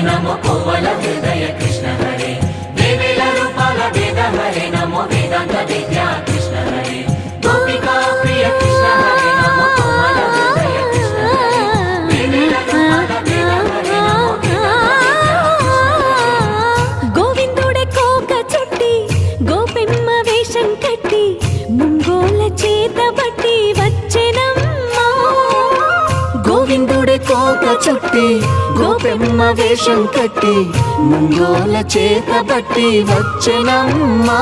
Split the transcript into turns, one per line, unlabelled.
నమో కోవల హృదయ కృష్ణ హరే దేవేల రూపాల వేద హరే నమో వేదాంత విద్యా కృష్ణ హరే గోపికా ప్రియ కృష్ణ హరే నమో కోవల హృదయ కృష్ణ హరే దేవేల రూపాల వేద హరే నమో
గోవిందుడే కోక చుట్టి గోపెమ్మ వేషం కట్టి ముంగోల చేత బట్టి వచ్చెనమ్మా
గోవిందుడే కోక చుట్టి గోపెమ్మ వేషం కట్టి ముంగోల చేత బట్టి వచ్చెనమ్మా